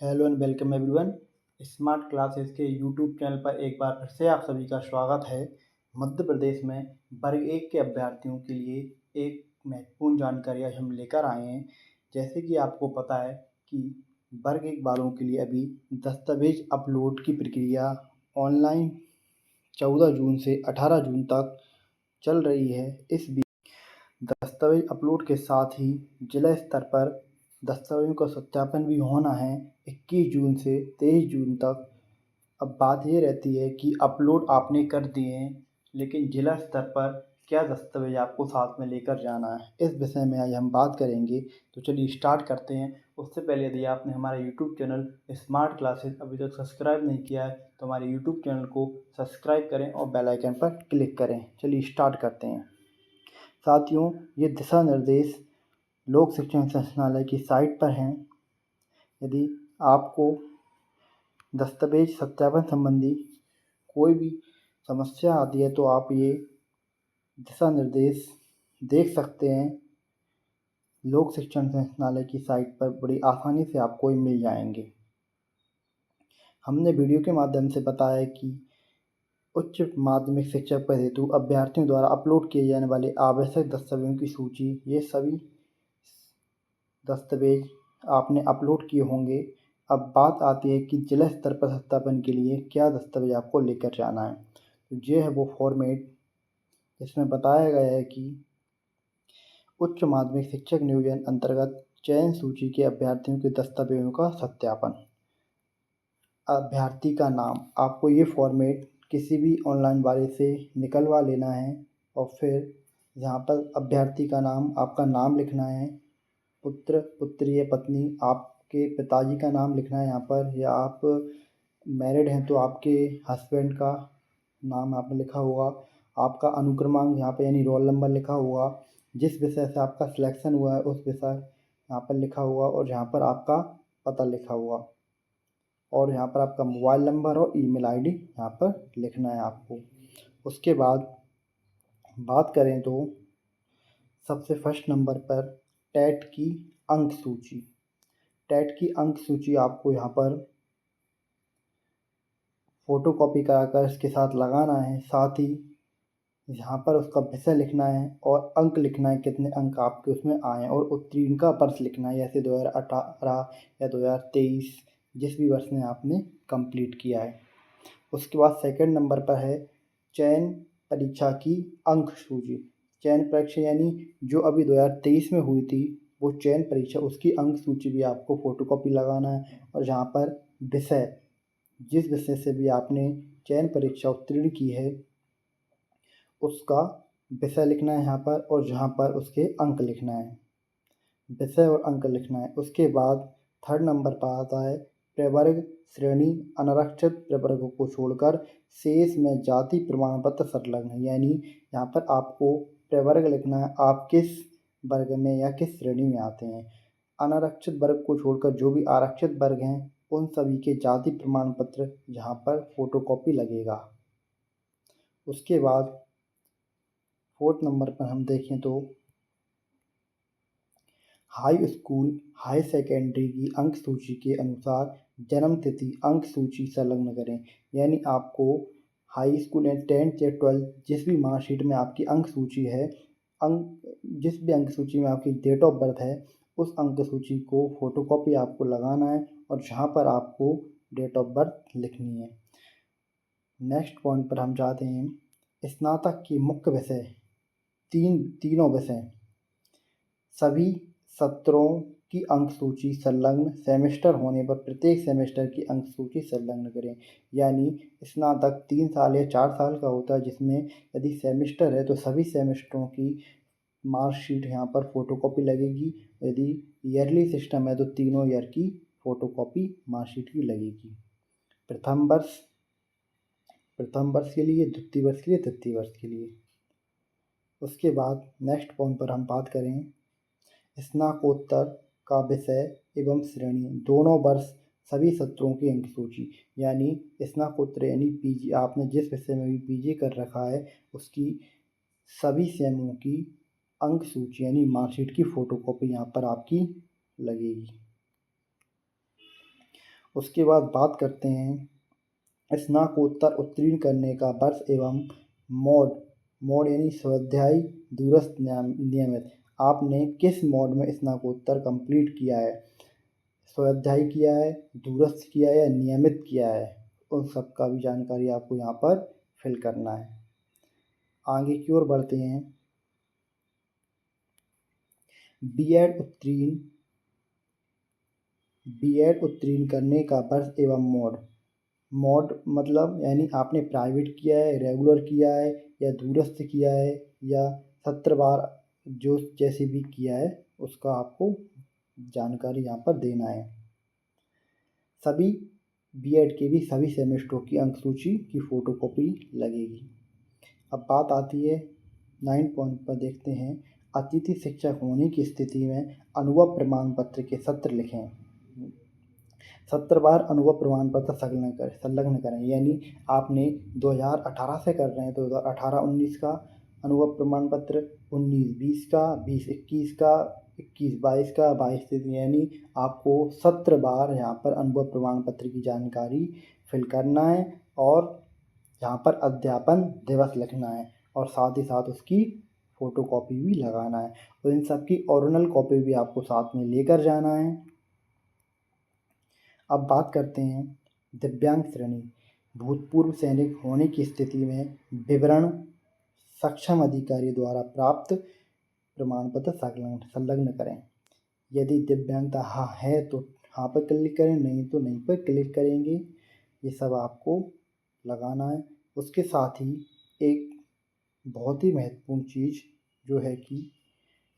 Hello and welcome everyone. Smart classes के YouTube channel पर एक बार फिर से आप सभी का स्वागत है। मध्य प्रदेश में वर्ग 1 के अभ्यर्थियों के लिए एक महत्वपूर्ण जानकारी आज हम लेकर आए हैं। जैसे कि आपको पता है कि वर्ग 1 वालों के लिए अभी दस्तावेज अपलोड की प्रक्रिया ऑनलाइन 14 जून से 18 जून तक चल रही है। इस दस्तावेज अपलोड के साथ ही जिला स्तर पर दस्तावेजों का सत्यापन भी होना है 21 जून से 23 जून तक। अब बात ये रहती है कि अपलोड आपने कर दिए हैं, लेकिन जिला स्तर पर क्या दस्तावेज आपको साथ में लेकर जाना है, इस विषय में आज हम बात करेंगे। तो चलिए स्टार्ट करते हैं। उससे पहले यदि आपने हमारा यूट्यूब चैनल स्मार्ट क्लासेस अभी तक सब्सक्राइब नहीं किया है तो हमारे यूट्यूब चैनल को सब्सक्राइब करें और बेल आइकन पर क्लिक करें। चलिए स्टार्ट करते हैं। साथियों, ये दिशा निर्देश लोक शिक्षण संचालनालय की साइट पर हैं। यदि आपको दस्तावेज सत्यापन संबंधी कोई भी समस्या आती है तो आप ये दिशा निर्देश देख सकते हैं। लोक शिक्षण संचालनालय की साइट पर बड़ी आसानी से आपको ये मिल जाएंगे। हमने वीडियो के माध्यम से बताया कि उच्च माध्यमिक शिक्षक पद हेतु अभ्यर्थियों द्वारा अपलोड किए जाने वाले आवश्यक दस्तावेजों की सूची, ये सभी दस्तावेज आपने अपलोड किए होंगे। अब बात आती है कि जिला स्तर पर सत्यापन के लिए क्या दस्तावेज आपको लेकर जाना है। तो ये है वो फॉर्मेट जिसमें बताया गया है कि उच्च माध्यमिक शिक्षक नियोजन अंतर्गत चयन सूची के अभ्यर्थियों के दस्तावेजों का सत्यापन। अभ्यर्थी का नाम, आपको ये फॉर्मेट किसी भी ऑनलाइन वाले से निकलवा लेना है और फिर यहाँ पर अभ्यर्थी का नाम, आपका नाम लिखना है। पुत्र, पुत्री या पत्नी, आपके पिताजी का नाम लिखना है यहाँ पर, या आप मैरिड हैं तो आपके हस्बैंड का नाम आपने लिखा होगा। आपका अनुक्रमांक यहाँ पे यानी रोल नंबर लिखा होगा। जिस विषय से आपका सिलेक्शन हुआ है उस विषय यहाँ पर लिखा हुआ और यहाँ पर आपका पता लिखा हुआ और यहाँ पर आपका मोबाइल नंबर और ईमेल आईडी यहाँ पर लिखना है आपको। उसके बाद बात करें तो सबसे फर्स्ट नंबर पर टेट की अंक सूची। टेट की अंक सूची आपको यहाँ पर फ़ोटोकॉपी कराकर इसके साथ लगाना है। साथ ही यहाँ पर उसका विषय लिखना है और अंक लिखना है, कितने अंक आपके उसमें आए हैं, और उत्तीर्ण का वर्ष लिखना है, जैसे 2018 या 2023 जिस भी वर्ष में आपने कंप्लीट किया है। उसके बाद सेकंड नंबर पर है चयन परीक्षा की अंक सूची। चयन परीक्षा यानी जो अभी 2023 में हुई थी वो चयन परीक्षा, उसकी अंक सूची भी आपको फ़ोटोकॉपी लगाना है। और जहाँ पर विषय, जिस विषय से भी आपने चयन परीक्षा उत्तीर्ण की है उसका विषय लिखना है यहाँ पर और जहाँ पर उसके अंक लिखना है, विषय और अंक लिखना है। उसके बाद थर्ड नंबर पर आता है प्रवर्ग श्रेणी अनारक्षित प्रवर्गों को छोड़कर शेष में जाति प्रमाण पत्र संलग्न है। यानी यहाँ पर आपको प्रवर्ग लिखना है, आप किस वर्ग में या किस श्रेणी में आते हैं। अनारक्षित वर्ग को छोड़कर जो भी आरक्षित वर्ग हैं उन सभी के जाति प्रमाण पत्र यहाँ पर फोटोकॉपी लगेगा। उसके बाद फोर्थ नंबर पर हम देखें तो हाई स्कूल हाई सेकेंडरी की अंक सूची के अनुसार जन्म तिथि अंक सूची संलग्न करें। यानी आपको हाई स्कूल या 10th या 12th जिस भी मार्कशीट में आपकी अंक सूची है, जिस भी अंक सूची में आपकी डेट ऑफ बर्थ है उस अंक सूची को फोटोकॉपी आपको लगाना है और जहाँ पर आपको डेट ऑफ बर्थ लिखनी है। नेक्स्ट पॉइंट पर हम जाते हैं स्नातक की मुख्य विषय, तीनों विषय सभी सत्रों की अंक सूची संलग्न, सेमेस्टर होने पर प्रत्येक सेमेस्टर की अंक सूची संलग्न करें। यानी स्नातक 3 साल या 4 साल का होता है, जिसमें यदि सेमेस्टर है तो सभी सेमेस्टरों की मार्कशीट यहाँ पर फोटोकॉपी लगेगी। यदि ईयरली सिस्टम है तो तीनों ईयर की फोटोकॉपी मार्कशीट की लगेगी। प्रथम वर्ष के लिए, द्वितीय वर्ष के लिए, तृतीय वर्ष के लिए। उसके बाद नेक्स्ट पॉइंट पर हम बात करें स्नातकोत्तर का विषय एवं श्रेणी दोनों वर्ष सभी सत्रों की अंक सूची। यानी स्नातकोत्तर यानी पीजी, आपने जिस विषय में भी पीजी कर रखा है उसकी सभी सेमों की अंक सूची यानी मार्कशीट की फ़ोटोकॉपी यहाँ पर आपकी लगेगी। उसके बाद बात करते हैं स्नातकोत्तर उत्तीर्ण करने का वर्ष एवं मोड। मोड यानी स्वाध्याय, दूरस्थ, नियमित। आपने किस मोड में स्नातकोत्तर कंप्लीट किया है, स्वाध्याय किया है, दूरस्थ किया है या नियमित किया है, उन सब का भी जानकारी आपको यहाँ पर फिल करना है। आगे की ओर बढ़ते हैं। बीएड उत्तीर्ण करने का वर्ष एवं मोड। मोड मतलब यानी आपने प्राइवेट किया है, रेगुलर किया है या दूरस्थ किया है या सत्रवार जो जैसे भी किया है उसका आपको जानकारी यहाँ पर देना है। सभी बीएड के भी सभी सेमेस्टरों की अंक सूची की फोटोकॉपी लगेगी। अब बात आती है 9 पॉइंट पर, देखते हैं। अतिथि शिक्षक होने की स्थिति में अनुभव प्रमाण पत्र के सत्र लिखें। सत्रवार अनुभव प्रमाण पत्र संलग्न करें, यानी आपने 2018 से कर रहे हैं तो 2018-19 का अनुभव प्रमाण पत्र, 19-20 का, 20-21 का, 21-22 का, 22-23, यानी आपको 17 बार यहाँ पर अनुभव प्रमाण पत्र की जानकारी फिल करना है और यहाँ पर अध्यापन दिवस लिखना है और साथ ही साथ उसकी फ़ोटोकॉपी भी लगाना है और इन सब की ओरिजिनल कॉपी भी आपको साथ में लेकर जाना है। अब बात करते हैं दिव्यांग श्रेणी। भूतपूर्व सैनिक होने की स्थिति में विवरण सक्षम अधिकारी द्वारा प्राप्त प्रमाण पत्र संलग्न करें। यदि दिव्यांगता हाँ है तो हाँ पर क्लिक करें, नहीं तो नहीं पर क्लिक करेंगे। ये सब आपको लगाना है। उसके साथ ही एक बहुत ही महत्वपूर्ण चीज़ जो है कि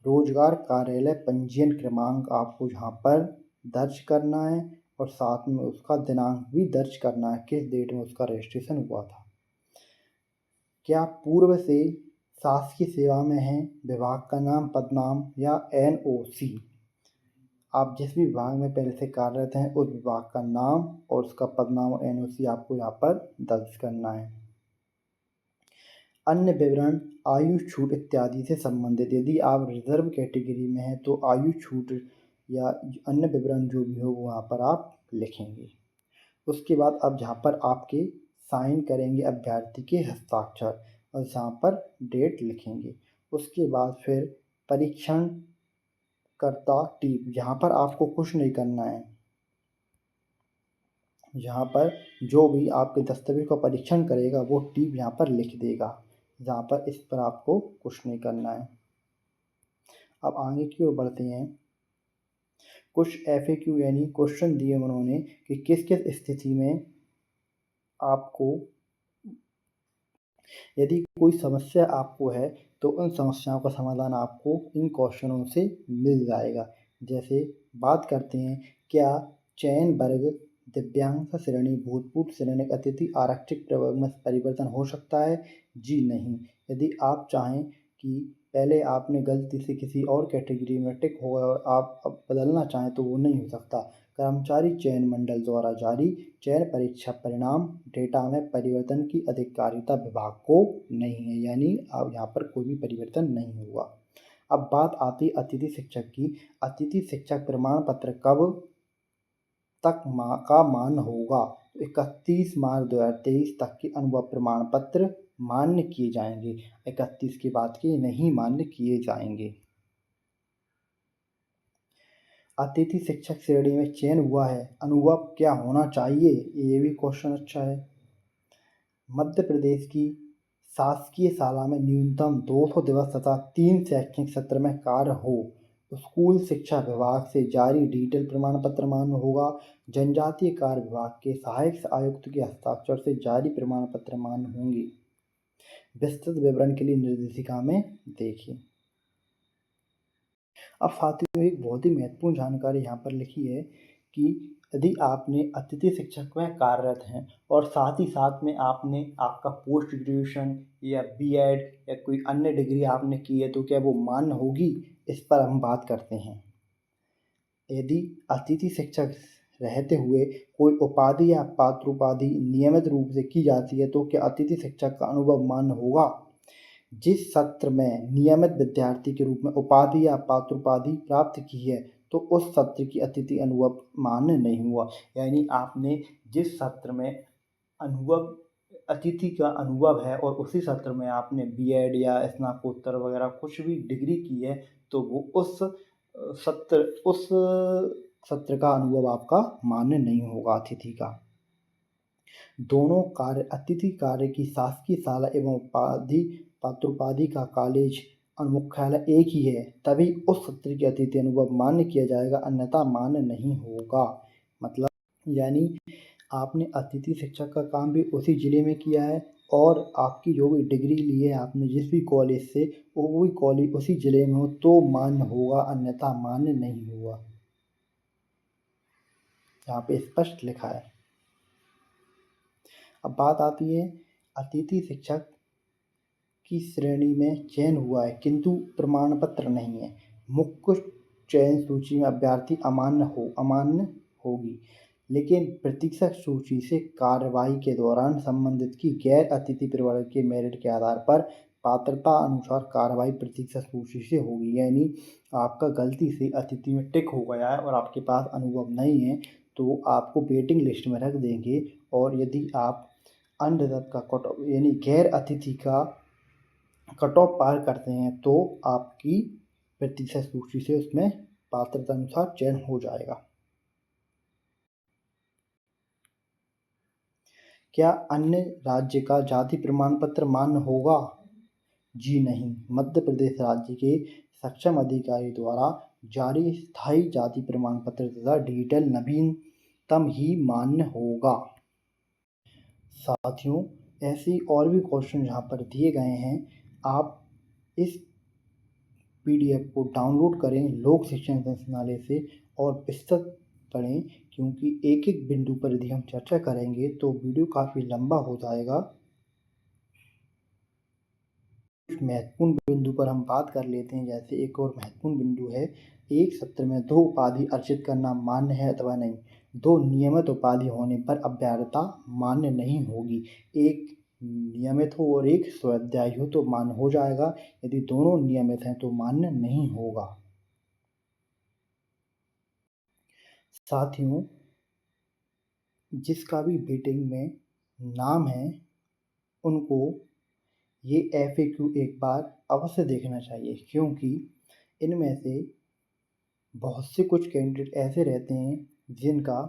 रोजगार कार्यालय पंजीयन क्रमांक आपको यहाँ पर दर्ज करना है और साथ में उसका दिनांक भी दर्ज करना है, किस डेट में उसका रजिस्ट्रेशन हुआ था। क्या पूर्व से शासकीय सेवा में हैं, विभाग का नाम, पदनाम या NOC। आप जिस भी विभाग में पहले से कार्यरत हैं उस विभाग का नाम और उसका पदनाम और NOC आपको यहाँ पर दर्ज करना है। अन्य विवरण आयु छूट इत्यादि से संबंधित, यदि आप रिजर्व कैटेगरी में हैं तो आयु छूट या अन्य विवरण जो भी हो वहाँ पर आप लिखेंगे। उसके बाद अब जहाँ पर आपके साइन करेंगे अभ्यर्थी के हस्ताक्षर और जहाँ पर डेट लिखेंगे। उसके बाद फिर परीक्षण कर्ता टीप, यहाँ पर आपको कुछ नहीं करना है। यहाँ पर जो भी आपके दस्तावेज का परीक्षण करेगा वो टीप यहाँ पर लिख देगा, जहाँ पर इस पर आपको कुछ नहीं करना है। अब आगे की ओर बढ़ते हैं। कुछ FAQ यानी क्वेश्चन दिए उन्होंने कि किस किस स्थिति में आपको, यदि कोई समस्या आपको है तो उन समस्याओं का समाधान आपको इन क्वेश्चनों से मिल जाएगा। जैसे बात करते हैं, क्या चयन वर्ग दिव्यांग श्रेणी भूतपूर्व श्रेणी अतिथि आरक्षित प्रवर्ग में परिवर्तन हो सकता है? जी नहीं। यदि आप चाहें कि पहले आपने गलती से किसी और कैटेगरी में टिक हो गया और आप अब बदलना चाहें तो वो नहीं हो सकता। कर्मचारी चयन मंडल द्वारा जारी चयन परीक्षा परिणाम डेटा में परिवर्तन की अधिकारिता विभाग को नहीं है, यानी अब यहाँ पर कोई भी परिवर्तन नहीं हुआ। अब बात आती अतिथि शिक्षक की। अतिथि शिक्षक प्रमाण पत्र कब तक का मान्य होगा? 31 मार्च 2023 तक के अनुभव प्रमाण पत्र मान्य किए जाएंगे, 31 के बाद के नहीं मान्य किए जाएंगे। अतिथि शिक्षक श्रेणी में चयन हुआ है, अनुभव क्या होना चाहिए? ये भी क्वेश्चन अच्छा है। मध्य प्रदेश की शासकीय शाला में न्यूनतम 200 दिवस तथा 3 शैक्षणिक सत्र में कार्य हो। स्कूल शिक्षा विभाग से जारी डिजिटल प्रमाण पत्र मान्य होगा। जनजातीय कार्य विभाग के सहायक आयुक्त के हस्ताक्षर से जारी प्रमाण पत्र मान्य होंगे। विस्तृत विवरण के लिए निर्देशिका में देखिए। अब साथियों एक बहुत ही महत्वपूर्ण जानकारी यहाँ पर लिखी है कि यदि आपने अतिथि शिक्षक में कार्यरत हैं और साथ ही साथ में आपने आपका पोस्ट ग्रेजुएशन या BEd या कोई अन्य डिग्री आपने की है तो क्या वो मान्य होगी, इस पर हम बात करते हैं। यदि अतिथि शिक्षक रहते हुए कोई उपाधि या पात्रोपाधि नियमित रूप से की जाती है तो क्या अतिथि शिक्षक का अनुभव मान्य होगा? जिस सत्र में नियमित विद्यार्थी के रूप में उपाधि या पात्रोपाधि प्राप्त की है तो उस सत्र की अतिथि अनुभव मान्य नहीं हुआ। यानी आपने जिस सत्र में अनुभव अतिथि का अनुभव है और उसी सत्र में आपने बीएड या स्नातकोत्तर वगैरह कुछ भी डिग्री की है, तो वो उस सत्र का अनुभव आपका मान्य नहीं होगा अतिथि का। दोनों कार्य अतिथि कार्य की शासकीय शाला एवं पात्रोपाधि का कॉलेज और मुख्यालय एक ही है, तभी उस सत्र के अतिथि अनुभव मान्य किया जाएगा, अन्यथा मान्य नहीं होगा। मतलब यानी आपने अतिथि शिक्षक का काम भी उसी ज़िले में किया है और आपकी जो भी डिग्री ली है आपने जिस भी कॉलेज से, वो भी कॉलेज उसी ज़िले में हो तो मान्य होगा, अन्यथा मान्य नहीं होगा। यहाँ पे स्पष्ट लिखा है। अब बात आती है अतिथि शिक्षक की श्रेणी में चयन हुआ है किंतु प्रमाण पत्र नहीं है। मुख्य चयन सूची में अभ्यर्थी अमान्य होगी, लेकिन प्रतीक्षा सूची से कार्रवाई के दौरान संबंधित की गैर अतिथि प्रवर्ग के मेरिट के आधार पर पात्रता अनुसार कार्रवाई प्रतीक्षा सूची से होगी। यानी आपका गलती से अतिथि में टिक हो गया है और आपके पास अनुभव नहीं है, तो आपको वेटिंग लिस्ट में रख देंगे और यदि आप अनरिजर्व का कट ऑफ यानी गैर अतिथि का कट ऑफ पार करते हैं तो आपकी प्रतीक्षा सूची से उसमें पात्रता अनुसार चयन हो जाएगा। क्या अन्य राज्य का जाति प्रमाण पत्र मान्य होगा? जी नहीं। मध्य प्रदेश राज्य के सक्षम अधिकारी द्वारा जारी स्थायी जाति प्रमाण पत्र तथा डिजिटल नवीनतम ही मान्य होगा। साथियों, ऐसे और भी क्वेश्चन यहाँ पर दिए गए हैं, आप इस पीडीएफ को डाउनलोड करें लोक शिक्षण संचालय से और विस्तृत पढ़ें, क्योंकि एक एक बिंदु पर यदि हम चर्चा करेंगे तो वीडियो काफ़ी लंबा हो जाएगा। कुछ महत्वपूर्ण बिंदु पर हम बात कर लेते हैं। जैसे एक और महत्वपूर्ण बिंदु है, एक सत्र में 2 उपाधि अर्जित करना मान्य है अथवा नहीं। 2 नियमित उपाधि होने पर अभ्यर्थता मान्य नहीं होगी। एक नियमित हो और एक स्वाध्यायी हो तो मान्य हो जाएगा, यदि दोनों नियमित हैं तो मान्य नहीं होगा। साथियों, जिसका भी वेटिंग में नाम है उनको ये FAQ एक बार अवश्य देखना चाहिए, क्योंकि इनमें से बहुत से कुछ कैंडिडेट ऐसे रहते हैं जिनका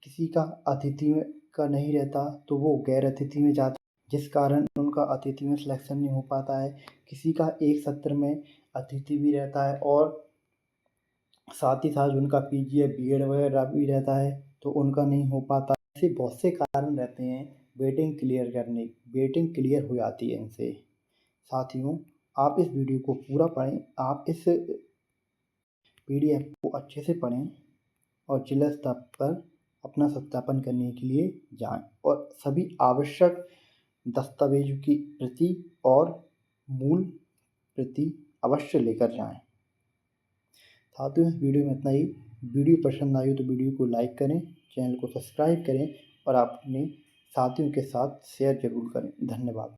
किसी का अतिथि में का नहीं रहता तो वो गैर अतिथि में जाता, जिस कारण उनका अतिथि में सिलेक्शन नहीं हो पाता है। किसी का एक सत्र में अतिथि भी रहता है और साथ ही साथ उनका PG या BEd वगैरह भी रहता है तो उनका नहीं हो पाता। ऐसे बहुत से कारण रहते हैं वेटिंग क्लियर हो जाती है इनसे। साथियों, आप इस वीडियो को पूरा पढ़ें, आप इस PDF को अच्छे से पढ़ें और जिला स्तर पर अपना सत्यापन करने के लिए जाएं और सभी आवश्यक दस्तावेजों की प्रति और मूल प्रति अवश्य लेकर जाएं। साथियों, इस वीडियो में इतना ही। वीडियो पसंद आई हो तो वीडियो को लाइक करें, चैनल को सब्सक्राइब करें और अपने साथियों के साथ शेयर जरूर करें। धन्यवाद।